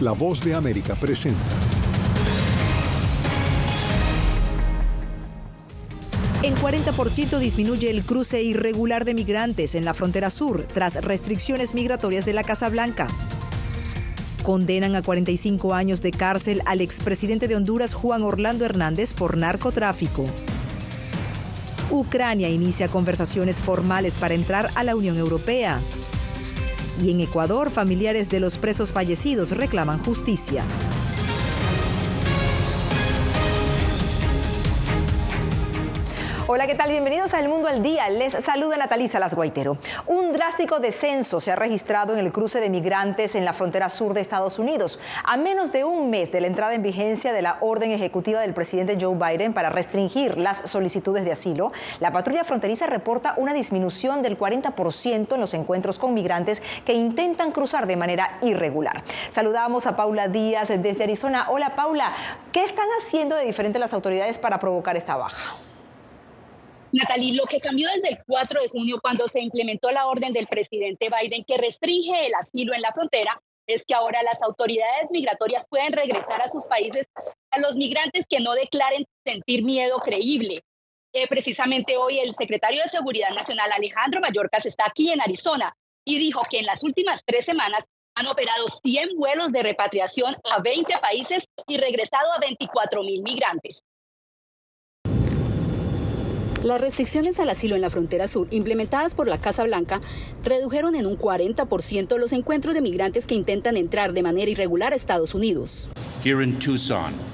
La Voz de América presenta. En 40% disminuye el cruce irregular de migrantes en la frontera sur tras restricciones migratorias de la Casa Blanca. Condenan a 45 años de cárcel al expresidente de Honduras, Juan Orlando Hernández, por narcotráfico. Ucrania inicia conversaciones formales para entrar a la Unión Europea. Y en Ecuador, familiares de los presos fallecidos reclaman justicia. Hola, ¿qué tal? Bienvenidos a El Mundo al Día. Les saluda Natalie Salas Guaitero. Un drástico descenso se ha registrado en el cruce de migrantes en la frontera sur de Estados Unidos. A menos de un mes de la entrada en vigencia de la orden ejecutiva del presidente Joe Biden para restringir las solicitudes de asilo, la patrulla fronteriza reporta una disminución del 40% en los encuentros con migrantes que intentan cruzar de manera irregular. Saludamos a Paula Díaz desde Arizona. Hola, Paula. ¿Qué están haciendo de diferente las autoridades para provocar esta baja? Natalie, lo que cambió desde el 4 de junio, cuando se implementó la orden del presidente Biden que restringe el asilo en la frontera, es que ahora las autoridades migratorias pueden regresar a sus países a los migrantes que no declaren sentir miedo creíble. Precisamente hoy el secretario de Seguridad Nacional, Alejandro Mayorkas, está aquí en Arizona y dijo que en las últimas 3 semanas han operado 100 vuelos de repatriación a 20 países y regresado a 24,000 migrantes. Las restricciones al asilo en la frontera sur, implementadas por la Casa Blanca, redujeron en un 40% los encuentros de migrantes que intentan entrar de manera irregular a Estados Unidos.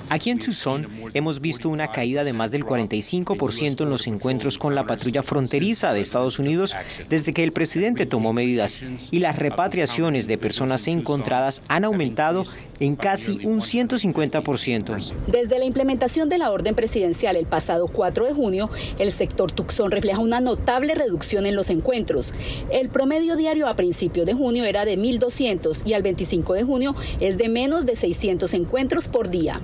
Aquí en Tucson hemos visto una caída de más del 45% en los encuentros con la patrulla fronteriza de Estados Unidos desde que el presidente tomó medidas, y las repatriaciones de personas encontradas han aumentado en casi un 150%. Desde la implementación de la orden presidencial el pasado 4 de junio, el sector Tucson refleja una notable reducción en los encuentros. El promedio diario a principios de junio era de 1,200 y al 25 de junio es de menos de 600 encuentros por día.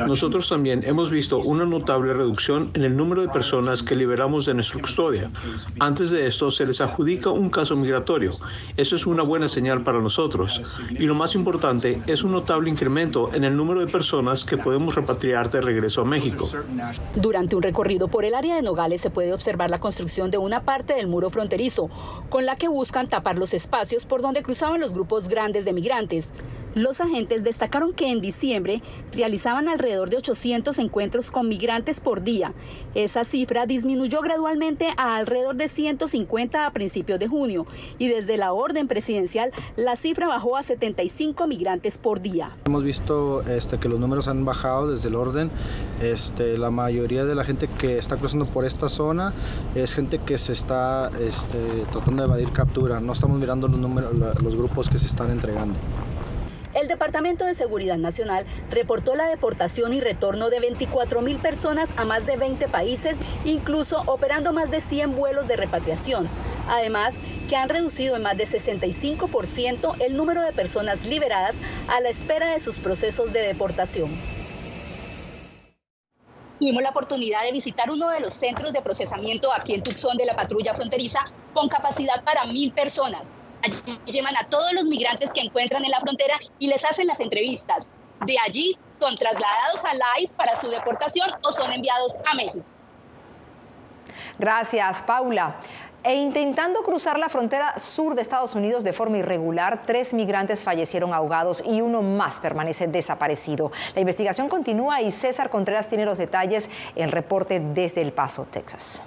Nosotros también hemos visto una notable reducción en el número de personas que liberamos de nuestra custodia. Antes de esto se les adjudica un caso migratorio. Eso es una buena señal para nosotros. Y lo más importante es un notable incremento en el número de personas que podemos repatriar de regreso a México. Durante un recorrido por el área de Nogales se puede observar la construcción de una parte del muro fronterizo, con la que buscan tapar los espacios por donde cruzaban los grupos grandes de migrantes. Los agentes destacaron que en diciembre realizaban alrededor de 800 encuentros con migrantes por día. Esa cifra disminuyó gradualmente a alrededor de 150 a principios de junio y desde la orden presidencial la cifra bajó a 75 migrantes por día. Hemos visto que los números han bajado desde el orden. La mayoría de la gente que está cruzando por esta zona es gente que se está tratando de evadir captura. No estamos mirando los grupos que se están entregando. El Departamento de Seguridad Nacional reportó la deportación y retorno de 24,000 personas a más de 20 países, incluso operando más de 100 vuelos de repatriación. Además, que han reducido en más de 65% el número de personas liberadas a la espera de sus procesos de deportación. Tuvimos la oportunidad de visitar uno de los centros de procesamiento aquí en Tucson de la patrulla fronteriza con capacidad para 1,000 personas. Allí llevan a todos los migrantes que encuentran en la frontera y les hacen las entrevistas. De allí son trasladados a la ICE para su deportación o son enviados a México. Gracias, Paula. Intentando cruzar la frontera sur de Estados Unidos de forma irregular, 3 migrantes fallecieron ahogados y uno más permanece desaparecido. La investigación continúa y César Contreras tiene los detalles en el reporte desde El Paso, Texas.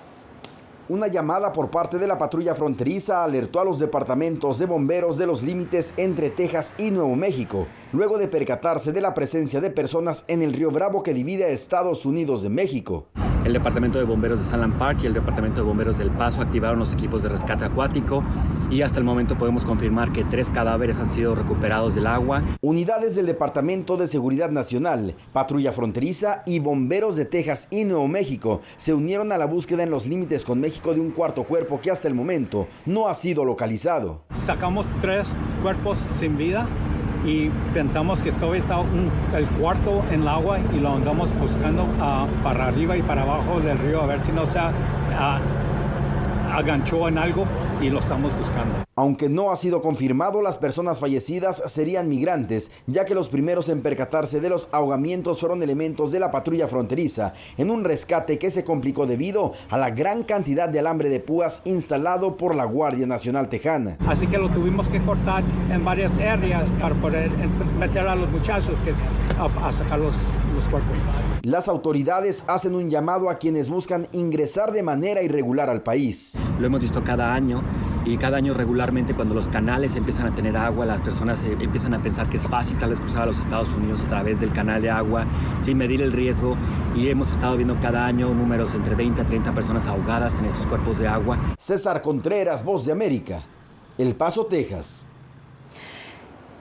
Una llamada por parte de la patrulla fronteriza alertó a los departamentos de bomberos de los límites entre Texas y Nuevo México, luego de percatarse de la presencia de personas en el río Bravo que divide a Estados Unidos de México. El Departamento de Bomberos de Sunland Park y el Departamento de Bomberos del Paso activaron los equipos de rescate acuático y hasta el momento podemos confirmar que 3 cadáveres han sido recuperados del agua. Unidades del Departamento de Seguridad Nacional, Patrulla Fronteriza y Bomberos de Texas y Nuevo México se unieron a la búsqueda en los límites con México de un cuarto cuerpo que hasta el momento no ha sido localizado. Sacamos 3 cuerpos sin vida y pensamos que todavía está el cuarto en el agua y lo andamos buscando para arriba y para abajo del río a ver si no se aganchó en algo y lo estamos buscando. Aunque no ha sido confirmado, las personas fallecidas serían migrantes, ya que los primeros en percatarse de los ahogamientos fueron elementos de la patrulla fronteriza, en un rescate que se complicó debido a la gran cantidad de alambre de púas instalado por la Guardia Nacional Tejana. Así que lo tuvimos que cortar en varias áreas para poder meter a los muchachos a sacar los cuerpos. Las autoridades hacen un llamado a quienes buscan ingresar de manera irregular al país. Lo hemos visto cada año y cada año regularmente cuando los canales empiezan a tener agua, las personas empiezan a pensar que es fácil tal vez cruzar a los Estados Unidos a través del canal de agua sin medir el riesgo, y hemos estado viendo cada año números entre 20 a 30 personas ahogadas en estos cuerpos de agua. César Contreras, Voz de América, El Paso, Texas.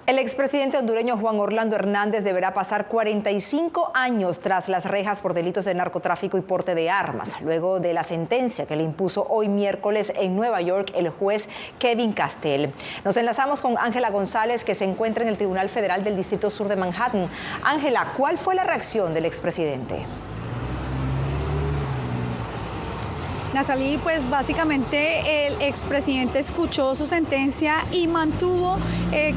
El expresidente hondureño Juan Orlando Hernández deberá pasar 45 años tras las rejas por delitos de narcotráfico y porte de armas, luego de la sentencia que le impuso hoy miércoles en Nueva York el juez Kevin Castell. Nos enlazamos con Ángela González, que se encuentra en el Tribunal Federal del Distrito Sur de Manhattan. Ángela, ¿cuál fue la reacción del expresidente? Natalie, pues básicamente el expresidente escuchó su sentencia y mantuvo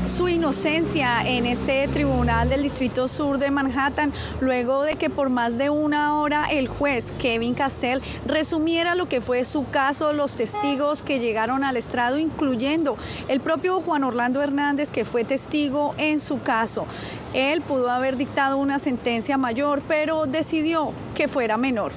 su inocencia en este tribunal del Distrito Sur de Manhattan, luego de que por más de una hora el juez Kevin Castell resumiera lo que fue su caso, los testigos que llegaron al estrado, incluyendo el propio Juan Orlando Hernández, que fue testigo en su caso. Él pudo haber dictado una sentencia mayor, pero decidió que fuera menor.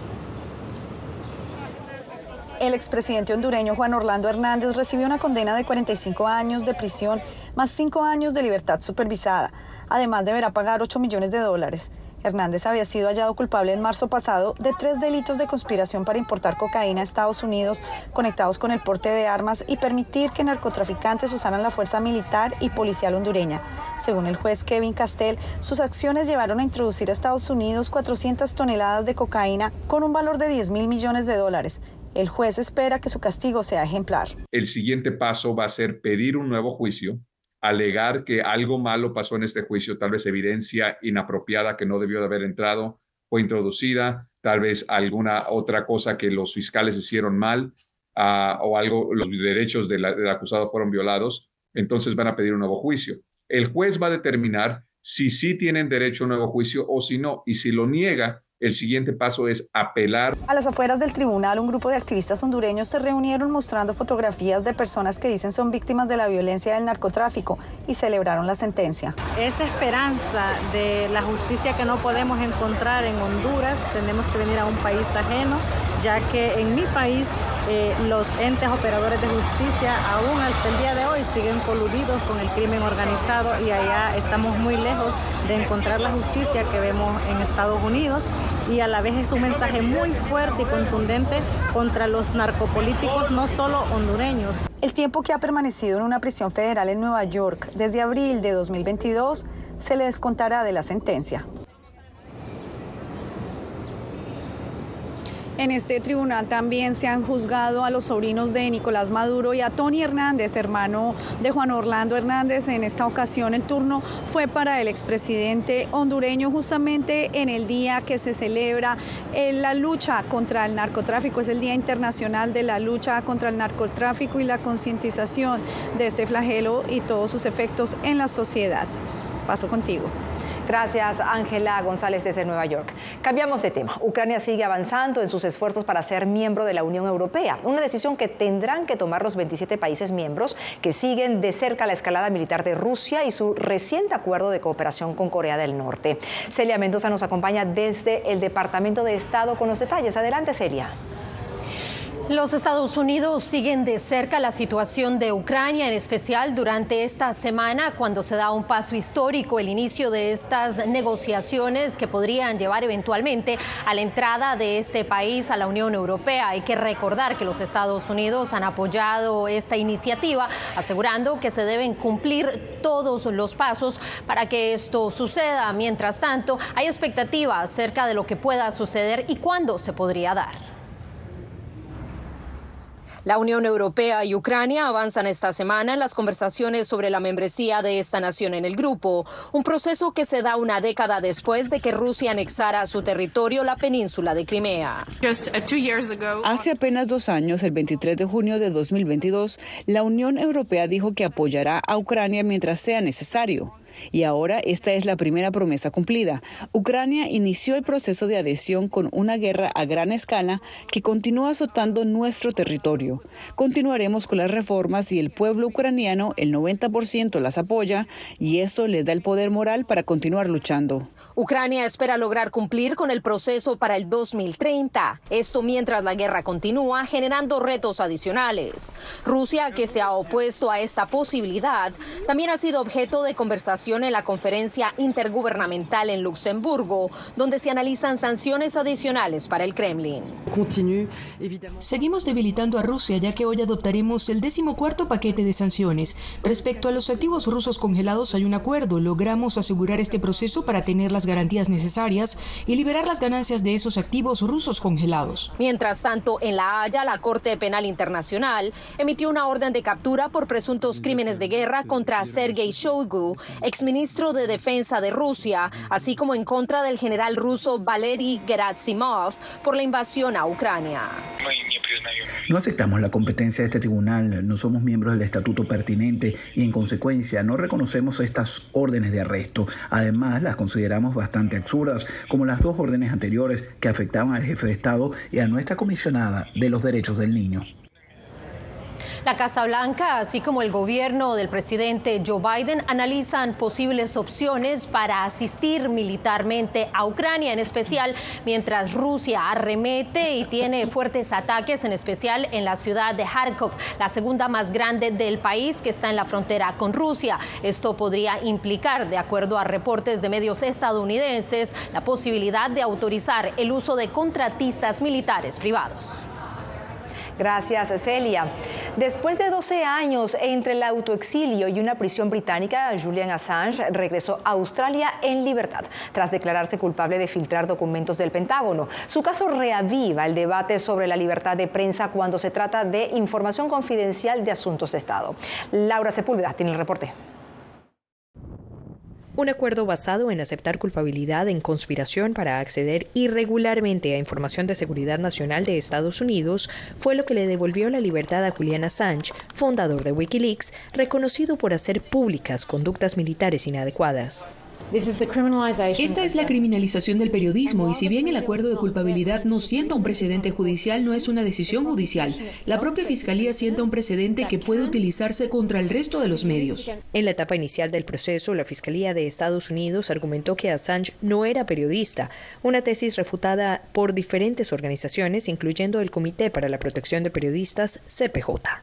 El expresidente hondureño Juan Orlando Hernández recibió una condena de 45 años de prisión más 5 años de libertad supervisada. Además, deberá pagar $8 millones. Hernández había sido hallado culpable en marzo pasado de 3 delitos de conspiración para importar cocaína a Estados Unidos conectados con el porte de armas y permitir que narcotraficantes usaran la fuerza militar y policial hondureña. Según el juez Kevin Castell, sus acciones llevaron a introducir a Estados Unidos 400 toneladas de cocaína con un valor de $10.000 millones. El juez espera que su castigo sea ejemplar. El siguiente paso va a ser pedir un nuevo juicio, alegar que algo malo pasó en este juicio, tal vez evidencia inapropiada que no debió de haber entrado, fue introducida, tal vez alguna otra cosa que los fiscales hicieron mal o algo, los derechos del acusado fueron violados, entonces van a pedir un nuevo juicio. El juez va a determinar si sí tienen derecho a un nuevo juicio o si no, y si lo niega, el siguiente paso es apelar. A las afueras del tribunal, un grupo de activistas hondureños se reunieron mostrando fotografías de personas que dicen son víctimas de la violencia del narcotráfico y celebraron la sentencia. Esa esperanza de la justicia que no podemos encontrar en Honduras, tenemos que venir a un país ajeno, ya que en mi país los entes operadores de justicia aún hasta el día de hoy siguen coludidos con el crimen organizado y allá estamos muy lejos de encontrar la justicia que vemos en Estados Unidos, y a la vez es un mensaje muy fuerte y contundente contra los narcopolíticos, no solo hondureños. El tiempo que ha permanecido en una prisión federal en Nueva York desde abril de 2022 se le descontará de la sentencia. En este tribunal también se han juzgado a los sobrinos de Nicolás Maduro y a Tony Hernández, hermano de Juan Orlando Hernández. En esta ocasión el turno fue para el expresidente hondureño, justamente en el día que se celebra la lucha contra el narcotráfico. Es el Día Internacional de la Lucha contra el Narcotráfico y la concientización de este flagelo y todos sus efectos en la sociedad. Paso contigo. Gracias, Ángela González, desde Nueva York. Cambiamos de tema. Ucrania sigue avanzando en sus esfuerzos para ser miembro de la Unión Europea, una decisión que tendrán que tomar los 27 países miembros que siguen de cerca la escalada militar de Rusia y su reciente acuerdo de cooperación con Corea del Norte. Celia Mendoza nos acompaña desde el Departamento de Estado con los detalles. Adelante, Celia. Los Estados Unidos siguen de cerca la situación de Ucrania, en especial durante esta semana, cuando se da un paso histórico, el inicio de estas negociaciones que podrían llevar eventualmente a la entrada de este país a la Unión Europea. Hay que recordar que los Estados Unidos han apoyado esta iniciativa, asegurando que se deben cumplir todos los pasos para que esto suceda. Mientras tanto, hay expectativas acerca de lo que pueda suceder y cuándo se podría dar. La Unión Europea y Ucrania avanzan esta semana en las conversaciones sobre la membresía de esta nación en el grupo, un proceso que se da una década después de que Rusia anexara a su territorio la península de Crimea. Hace apenas 2 años, el 23 de junio de 2022, la Unión Europea dijo que apoyará a Ucrania mientras sea necesario. Y ahora esta es la primera promesa cumplida. Ucrania inició el proceso de adhesión con una guerra a gran escala que continúa azotando nuestro territorio. Continuaremos con las reformas y el pueblo ucraniano, el 90% las apoya y eso les da el poder moral para continuar luchando. Ucrania espera lograr cumplir con el proceso para el 2030. Esto mientras la guerra continúa generando retos adicionales. Rusia, que se ha opuesto a esta posibilidad, también ha sido objeto de conversación en la conferencia intergubernamental en Luxemburgo, donde se analizan sanciones adicionales para el Kremlin. Seguimos debilitando a Rusia, ya que hoy adoptaremos el 14º paquete de sanciones. Respecto a los activos rusos congelados, hay un acuerdo. Logramos asegurar este proceso para tener las garantías necesarias y liberar las ganancias de esos activos rusos congelados. Mientras tanto, en La Haya, la Corte Penal Internacional emitió una orden de captura por presuntos crímenes de guerra contra Sergei Shoigu, exministro de Defensa de Rusia, así como en contra del general ruso Valery Gerasimov por la invasión a Ucrania. No aceptamos la competencia de este tribunal, no somos miembros del estatuto pertinente y en consecuencia no reconocemos estas órdenes de arresto. Además, las consideramos bastante absurdas, como las 2 órdenes anteriores que afectaban al jefe de Estado y a nuestra comisionada de los derechos del niño. La Casa Blanca, así como el gobierno del presidente Joe Biden, analizan posibles opciones para asistir militarmente a Ucrania, en especial mientras Rusia arremete y tiene fuertes ataques, en especial en la ciudad de Kharkov, la segunda más grande del país que está en la frontera con Rusia. Esto podría implicar, de acuerdo a reportes de medios estadounidenses, la posibilidad de autorizar el uso de contratistas militares privados. Gracias, Celia. Después de 12 años entre el autoexilio y una prisión británica, Julian Assange regresó a Australia en libertad, tras declararse culpable de filtrar documentos del Pentágono. Su caso reaviva el debate sobre la libertad de prensa cuando se trata de información confidencial de asuntos de Estado. Laura Sepúlveda tiene el reporte. Un acuerdo basado en aceptar culpabilidad en conspiración para acceder irregularmente a información de seguridad nacional de Estados Unidos fue lo que le devolvió la libertad a Julian Assange, fundador de Wikileaks, reconocido por hacer públicas conductas militares inadecuadas. Esta es la criminalización del periodismo y si bien el acuerdo de culpabilidad no sienta un precedente judicial, no es una decisión judicial. La propia Fiscalía sienta un precedente que puede utilizarse contra el resto de los medios. En la etapa inicial del proceso, la Fiscalía de Estados Unidos argumentó que Assange no era periodista, una tesis refutada por diferentes organizaciones, incluyendo el Comité para la Protección de Periodistas, CPJ.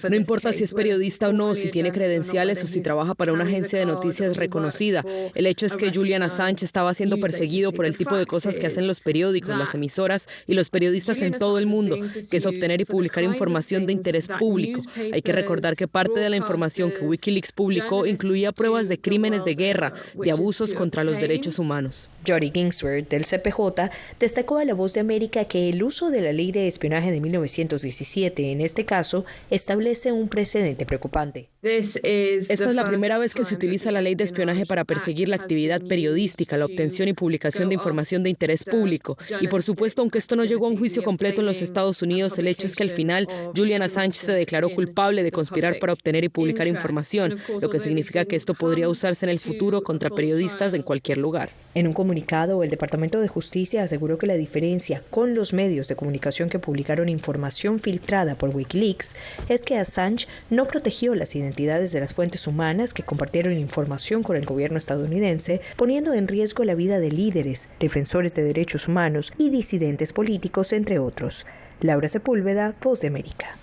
No importa si es periodista o no, si tiene credenciales o si trabaja para una agencia de noticias reconocida. El hecho es que Julian Assange estaba siendo perseguido por el tipo de cosas que hacen los periódicos, las emisoras y los periodistas en todo el mundo, que es obtener y publicar información de interés público. Hay que recordar que parte de la información que Wikileaks publicó incluía pruebas de crímenes de guerra, de abusos contra los derechos humanos. Jody Ginsberg, del CPJ, destacó a La Voz de América que el uso de la Ley de Espionaje de 1917, en este caso, establece un precedente preocupante. Esta es la primera vez que se utiliza la Ley de Espionaje para perseguir la actividad periodística, la obtención y publicación de información de interés público. Y por supuesto, aunque esto no llegó a un juicio completo en los Estados Unidos, el hecho es que al final Julian Assange se declaró culpable de conspirar para obtener y publicar información, lo que significa que esto podría usarse en el futuro contra periodistas en cualquier lugar. En un comunicado, el Departamento de Justicia aseguró que la diferencia con los medios de comunicación que publicaron información filtrada por Wikileaks es que Assange no protegió las identidades de las fuentes humanas que compartieron información con el gobierno estadounidense, poniendo en riesgo la vida de líderes, defensores de derechos humanos y disidentes políticos, entre otros. Laura Sepúlveda, Voz de América.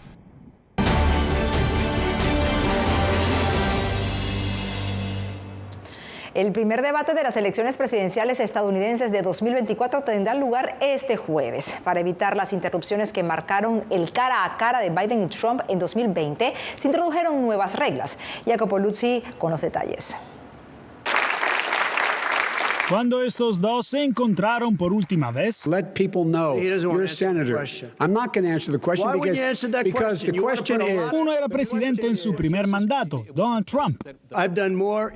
El primer debate de las elecciones presidenciales estadounidenses de 2024 tendrá lugar este jueves. Para evitar las interrupciones que marcaron el cara a cara de Biden y Trump en 2020, se introdujeron nuevas reglas. Jacopo Luzzi con los detalles. Cuando estos dos se encontraron por última vez, let people know you're a senator. I'm not going to answer the question because the question is. Uno era presidente en su primer mandato, Donald Trump.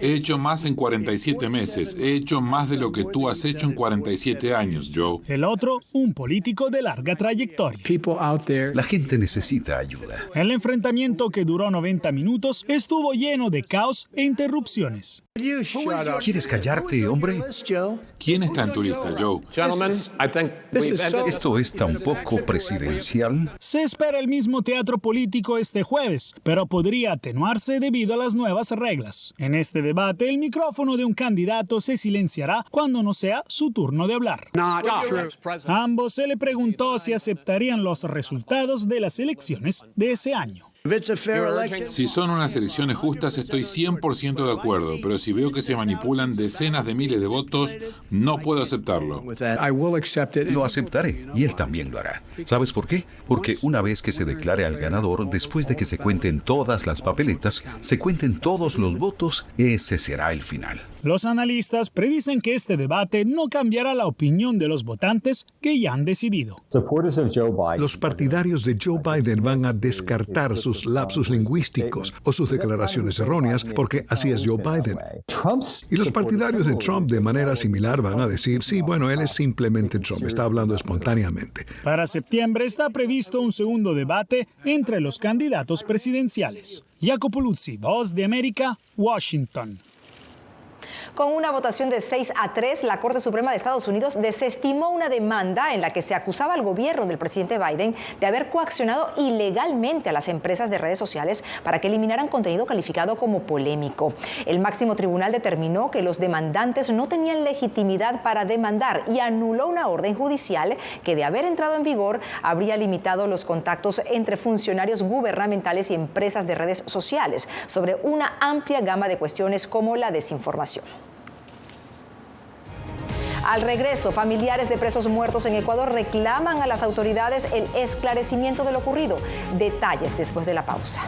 He hecho más en 47 meses. He hecho más de lo que tú has hecho en 47 años, Joe. El otro, un político de larga trayectoria. La gente necesita ayuda. El enfrentamiento, que duró 90 minutos, estuvo lleno de caos e interrupciones. ¿Quieres callarte, hombre? ¿Quién está en tu lista, Joe? Esto es tan poco presidencial. Se espera el mismo teatro político este jueves, pero podría atenuarse debido a las nuevas reglas. En este debate, el micrófono de un candidato se silenciará cuando no sea su turno de hablar. A ambos se le preguntó si aceptarían los resultados de las elecciones de ese año. Si son unas elecciones justas, estoy 100% de acuerdo, pero si veo que se manipulan decenas de miles de votos, no puedo aceptarlo. Lo aceptaré, y él también lo hará. ¿Sabes por qué? Porque una vez que se declare al ganador, después de que se cuenten todas las papeletas, se cuenten todos los votos, ese será el final. Los analistas predicen que este debate no cambiará la opinión de los votantes que ya han decidido. Los partidarios de Joe Biden van a descartar sus lapsus lingüísticos o sus declaraciones erróneas, porque así es Joe Biden. Y los partidarios de Trump de manera similar van a decir, sí, bueno, él es simplemente Trump, está hablando espontáneamente. Para septiembre está previsto un segundo debate entre los candidatos presidenciales. Jacopo Luzzi, Voz de América, Washington. Con una votación de 6-3, la Corte Suprema de Estados Unidos desestimó una demanda en la que se acusaba al gobierno del presidente Biden de haber coaccionado ilegalmente a las empresas de redes sociales para que eliminaran contenido calificado como polémico. El máximo tribunal determinó que los demandantes no tenían legitimidad para demandar y anuló una orden judicial que, de haber entrado en vigor, habría limitado los contactos entre funcionarios gubernamentales y empresas de redes sociales sobre una amplia gama de cuestiones como la desinformación. Al regreso, familiares de presos muertos en Ecuador reclaman a las autoridades el esclarecimiento de lo ocurrido. Detalles después de la pausa.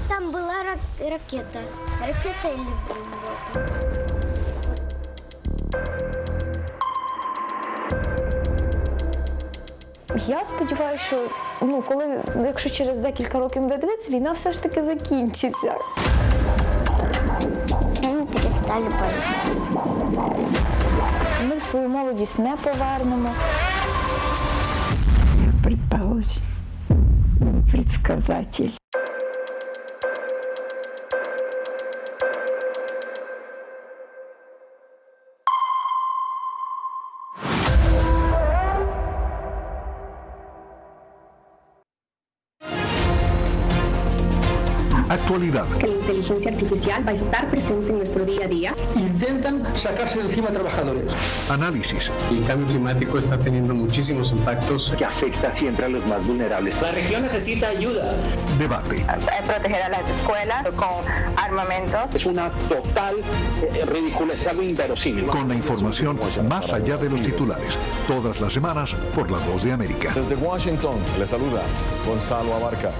Там была ракета или бомба. Я сподіваюся, що якщо через декілька років буде дивитися, війна все ж таки закінчиться. Ми перестали боятися. Ми свою молодість не повернемо. Предположим, предсказатель. Actualidad. Que la inteligencia artificial va a estar presente en nuestro día a día. Intentan sacarse de encima a trabajadores. Análisis. El cambio climático está teniendo muchísimos impactos que afecta siempre a los más vulnerables. La región necesita ayuda. Debate. Proteger a las escuelas con armamentos. Es una total ridícula, es algo inverosímil. Con la información más allá de los titulares. Todas las semanas por La Voz de América. Desde Washington, le saluda Gonzalo Abarca.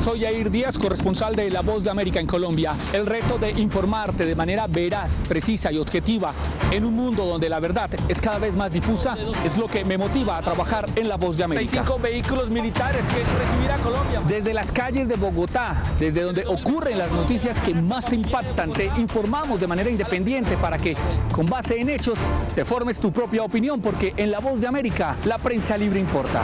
Soy Yair Díaz, corresponsal de La Voz de América en Colombia. El reto de informarte de manera veraz, precisa y objetiva en un mundo donde la verdad es cada vez más difusa es lo que me motiva a trabajar en La Voz de América. 5 vehículos militares que recibirá Colombia. Desde las calles de Bogotá, desde donde ocurren las noticias que más te impactan, te informamos de manera independiente para que, con base en hechos, te formes tu propia opinión, porque en La Voz de América la prensa libre importa.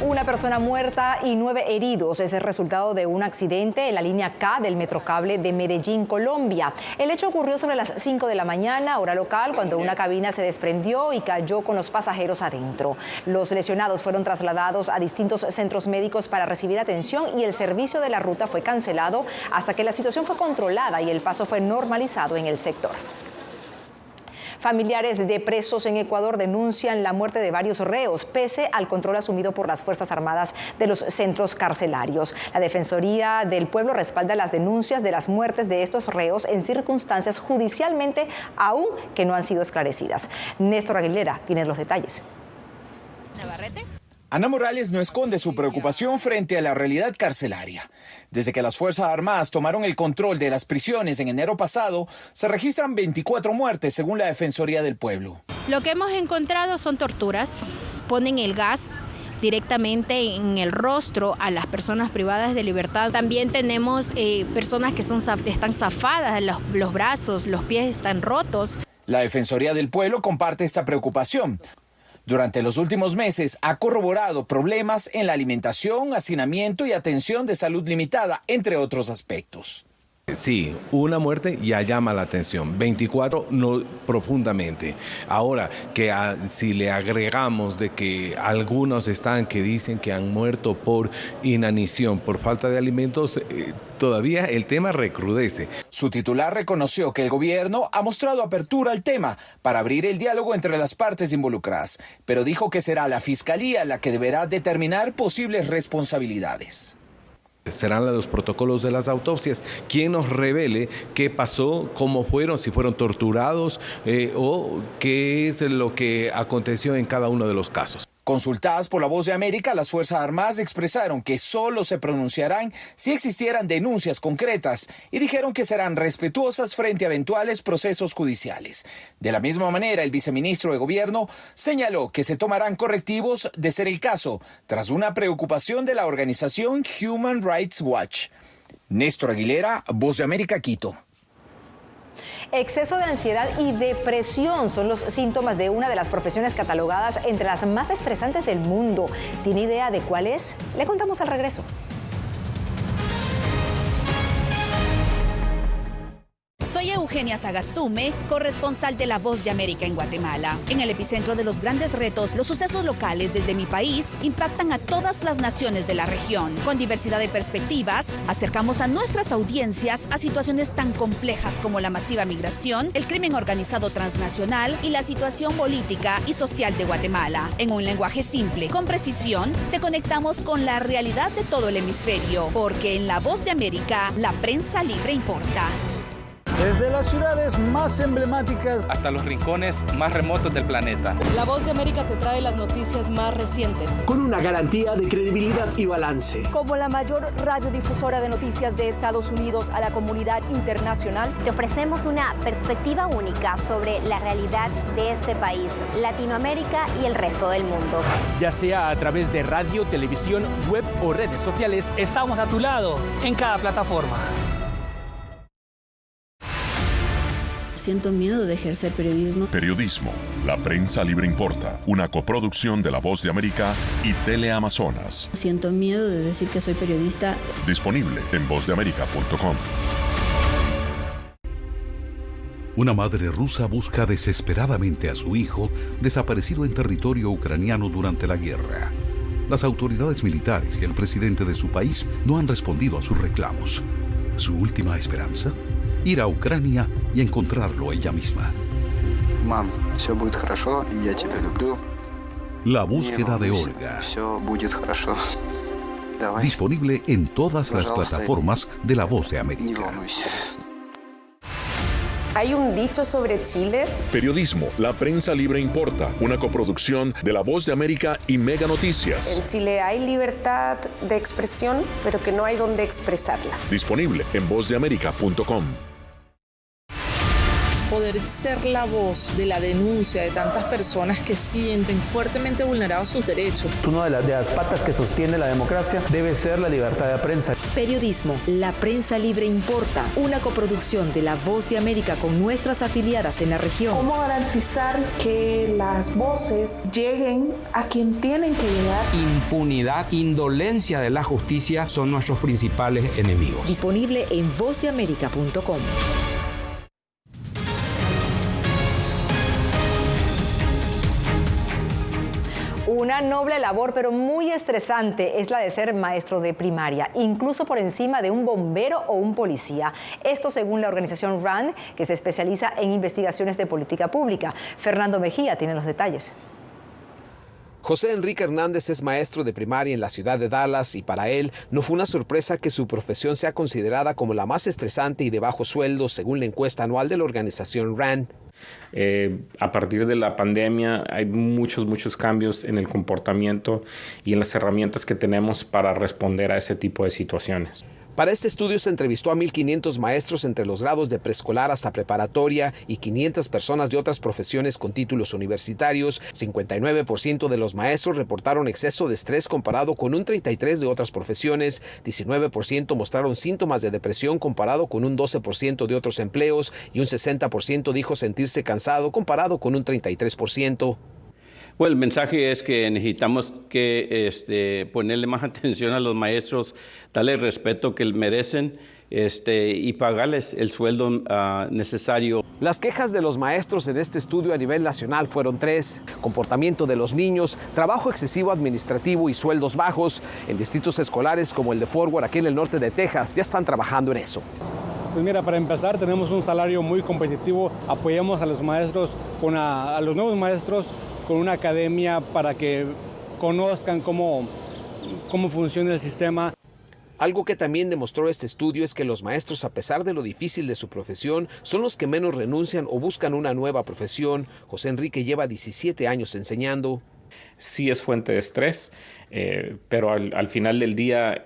Una persona muerta y 9 heridos es el resultado de un accidente en la línea K del Metrocable de Medellín, Colombia. El hecho ocurrió sobre las 5 de la mañana, hora local, cuando una cabina se desprendió y cayó con los pasajeros adentro. Los lesionados fueron trasladados a distintos centros médicos para recibir atención y el servicio de la ruta fue cancelado hasta que la situación fue controlada y el paso fue normalizado en el sector. Familiares de presos en Ecuador denuncian la muerte de varios reos, pese al control asumido por las Fuerzas Armadas de los centros carcelarios. La Defensoría del Pueblo respalda las denuncias de las muertes de estos reos en circunstancias judicialmente aún que no han sido esclarecidas. Néstor Aguilera tiene los detalles. ¿Navarrete? Ana Morales no esconde su preocupación frente a la realidad carcelaria. Desde que las Fuerzas Armadas tomaron el control de las prisiones en enero pasado, se registran 24 muertes según la Defensoría del Pueblo. Lo que hemos encontrado son torturas. Ponen el gas directamente en el rostro a las personas privadas de libertad. También tenemos personas que están zafadas, los brazos, los pies están rotos. La Defensoría del Pueblo comparte esta preocupación. Durante los últimos meses ha corroborado problemas en la alimentación, hacinamiento y atención de salud limitada, entre otros aspectos. Sí, una muerte ya llama la atención, 24 no profundamente. Ahora, si le agregamos de que algunos están que dicen que han muerto por inanición, por falta de alimentos, todavía el tema recrudece. Su titular reconoció que el gobierno ha mostrado apertura al tema para abrir el diálogo entre las partes involucradas, pero dijo que será la Fiscalía la que deberá determinar posibles responsabilidades. Serán los protocolos de las autopsias quien nos revele qué pasó, cómo fueron, si fueron torturados o qué es lo que aconteció en cada uno de los casos. Consultadas por La Voz de América, las Fuerzas Armadas expresaron que solo se pronunciarán si existieran denuncias concretas y dijeron que serán respetuosas frente a eventuales procesos judiciales. De la misma manera, el viceministro de Gobierno señaló que se tomarán correctivos de ser el caso, tras una preocupación de la organización Human Rights Watch. Néstor Aguilera, Voz de América, Quito. Exceso de ansiedad y depresión son los síntomas de una de las profesiones catalogadas entre las más estresantes del mundo. ¿Tiene idea de cuál es? Le contamos al regreso. Soy Eugenia Sagastume, corresponsal de La Voz de América en Guatemala. En el epicentro de los grandes retos, los sucesos locales desde mi país impactan a todas las naciones de la región. Con diversidad de perspectivas, acercamos a nuestras audiencias a situaciones tan complejas como la masiva migración, el crimen organizado transnacional y la situación política y social de Guatemala. En un lenguaje simple, con precisión, te conectamos con la realidad de todo el hemisferio, porque en La Voz de América, la prensa libre importa. Desde las ciudades más emblemáticas hasta los rincones más remotos del planeta. La Voz de América te trae las noticias más recientes. Con una garantía de credibilidad y balance. Como la mayor radiodifusora de noticias de Estados Unidos a la comunidad internacional, te ofrecemos una perspectiva única sobre la realidad de este país, Latinoamérica y el resto del mundo. Ya sea a través de radio, televisión, web o redes sociales, estamos a tu lado en cada plataforma. Siento miedo de ejercer periodismo. Periodismo. La prensa libre importa. Una coproducción de La Voz de América y Teleamazonas. Siento miedo de decir que soy periodista. Disponible en vozdeamerica.com. Una madre rusa busca desesperadamente a su hijo desaparecido en territorio ucraniano durante la guerra. Las autoridades militares y el presidente de su país no han respondido a sus reclamos. ¿Su última esperanza? Ir a Ucrania y encontrarlo ella misma. Mam, все будет хорошо, y я тебя люблю. La búsqueda de Olga. Все будет хорошо. Disponible en todas las plataformas de La Voz de América. ¿Hay un dicho sobre Chile? Periodismo. La prensa libre importa. Una coproducción de La Voz de América y Mega Noticias. En Chile hay libertad de expresión, pero que no hay donde expresarla. Disponible en vozdeamerica.com. Poder ser la voz de la denuncia de tantas personas que sienten fuertemente vulnerados sus derechos. Una de las patas que sostiene la democracia debe ser la libertad de prensa. Periodismo, la prensa libre importa, una coproducción de La Voz de América con nuestras afiliadas en la región. ¿Cómo garantizar que las voces lleguen a quien tienen que llegar? Impunidad, indolencia de la justicia son nuestros principales enemigos. Disponible en vozdeamerica.com. Una noble labor, pero muy estresante, es la de ser maestro de primaria, incluso por encima de un bombero o un policía. Esto según la organización RAND, que se especializa en investigaciones de política pública. Fernando Mejía tiene los detalles. José Enrique Hernández es maestro de primaria en la ciudad de Dallas y para él no fue una sorpresa que su profesión sea considerada como la más estresante y de bajo sueldo según la encuesta anual de la organización RAND. A partir de la pandemia hay muchos cambios en el comportamiento y en las herramientas que tenemos para responder a ese tipo de situaciones. Para este estudio se entrevistó a 1.500 maestros entre los grados de preescolar hasta preparatoria y 500 personas de otras profesiones con títulos universitarios. 59% de los maestros reportaron exceso de estrés comparado con un 33% de otras profesiones. 19% mostraron síntomas de depresión comparado con un 12% de otros empleos y un 60% dijo sentirse cansado comparado con un 33%. Bueno, el mensaje es que necesitamos que ponerle más atención a los maestros, darle el respeto que merecen y pagarles el sueldo necesario. Las quejas de los maestros en este estudio a nivel nacional fueron 3. Comportamiento de los niños, trabajo excesivo administrativo y sueldos bajos. En distritos escolares como el de Fort Worth, aquí en el norte de Texas, ya están trabajando en eso. Pues mira, para empezar tenemos un salario muy competitivo. Apoyamos a los maestros, a los nuevos maestros, con una academia para que conozcan cómo funciona el sistema. Algo que también demostró este estudio es que los maestros, a pesar de lo difícil de su profesión, son los que menos renuncian o buscan una nueva profesión. José Enrique lleva 17 años enseñando. Sí es fuente de estrés, pero al final del día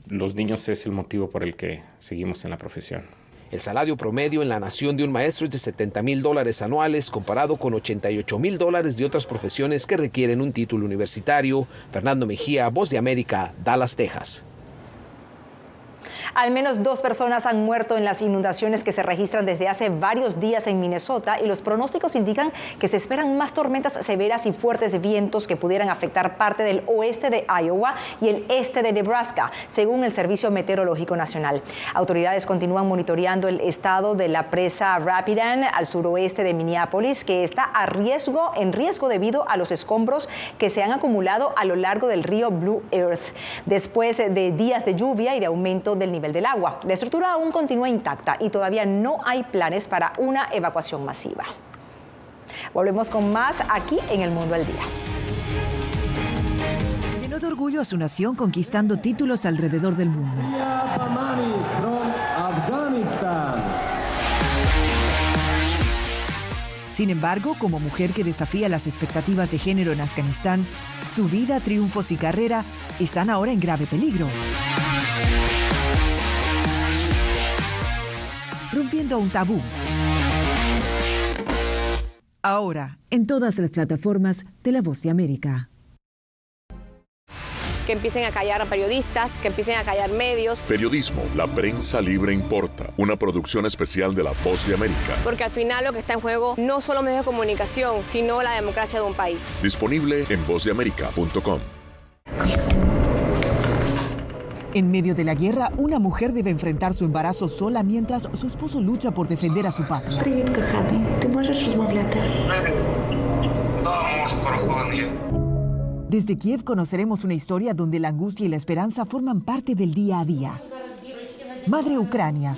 los niños es el motivo por el que seguimos en la profesión. El salario promedio en la nación de un maestro es de $70,000 anuales, comparado con $88,000 de otras profesiones que requieren un título universitario. Fernando Mejía, Voz de América, Dallas, Texas. Al menos 2 personas han muerto en las inundaciones que se registran desde hace varios días en Minnesota y los pronósticos indican que se esperan más tormentas severas y fuertes vientos que pudieran afectar parte del oeste de Iowa y el este de Nebraska, según el Servicio Meteorológico Nacional. Autoridades continúan monitoreando el estado de la presa Rapidan al suroeste de Minneapolis, que está en riesgo debido a los escombros que se han acumulado a lo largo del río Blue Earth, después de días de lluvia y de aumento del nivel del agua. La estructura aún continúa intacta y todavía no hay planes para una evacuación masiva. Volvemos con más aquí en El Mundo al Día. Llenó de orgullo a su nación conquistando títulos alrededor del mundo. Sin embargo, como mujer que desafía las expectativas de género en Afganistán, su vida, triunfos y carrera están ahora en grave peligro. Rompiendo un tabú. Ahora, en todas las plataformas de La Voz de América. Que empiecen a callar a periodistas, que empiecen a callar medios. Periodismo, la prensa libre importa. Una producción especial de La Voz de América. Porque al final lo que está en juego no solo medios de comunicación, sino la democracia de un país. Disponible en vozdeamerica.com. En medio de la guerra, una mujer debe enfrentar su embarazo sola mientras su esposo lucha por defender a su patria. Desde Kiev conoceremos una historia donde la angustia y la esperanza forman parte del día a día. Madre Ucrania.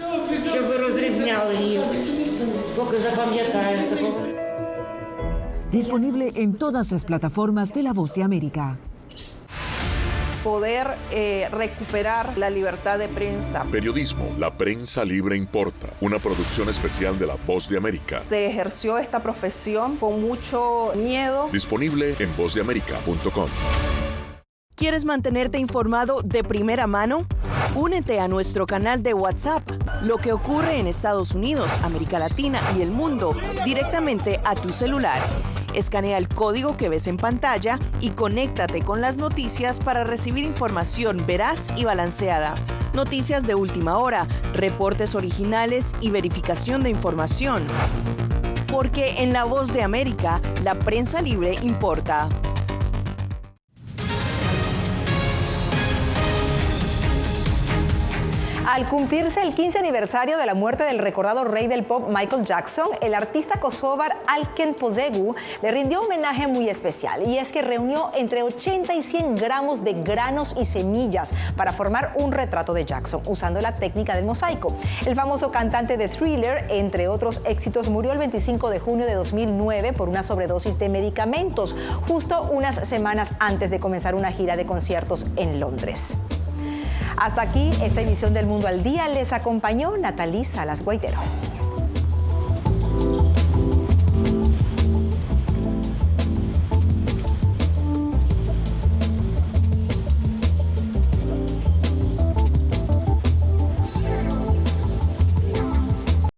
Disponible en todas las plataformas de La Voz de América. Poder recuperar la libertad de prensa. Periodismo, la prensa libre importa. Una producción especial de La Voz de América. Se ejerció esta profesión con mucho miedo. Disponible en vozdeamerica.com. ¿Quieres mantenerte informado de primera mano? Únete a nuestro canal de WhatsApp. Lo que ocurre en Estados Unidos, América Latina y el mundo directamente a tu celular. Escanea el código que ves en pantalla y conéctate con las noticias para recibir información veraz y balanceada. Noticias de última hora, reportes originales y verificación de información. Porque en La Voz de América, la prensa libre importa. Al cumplirse el 15 aniversario de la muerte del recordado rey del pop Michael Jackson, el artista kosovar Alken Pozegu le rindió un homenaje muy especial, y es que reunió entre 80 y 100 gramos de granos y semillas para formar un retrato de Jackson usando la técnica del mosaico. El famoso cantante de Thriller, entre otros éxitos, murió el 25 de junio de 2009 por una sobredosis de medicamentos, justo unas semanas antes de comenzar una gira de conciertos en Londres. Hasta aquí esta emisión del Mundo al Día. Les acompañó Nathalie Salas Guaitero.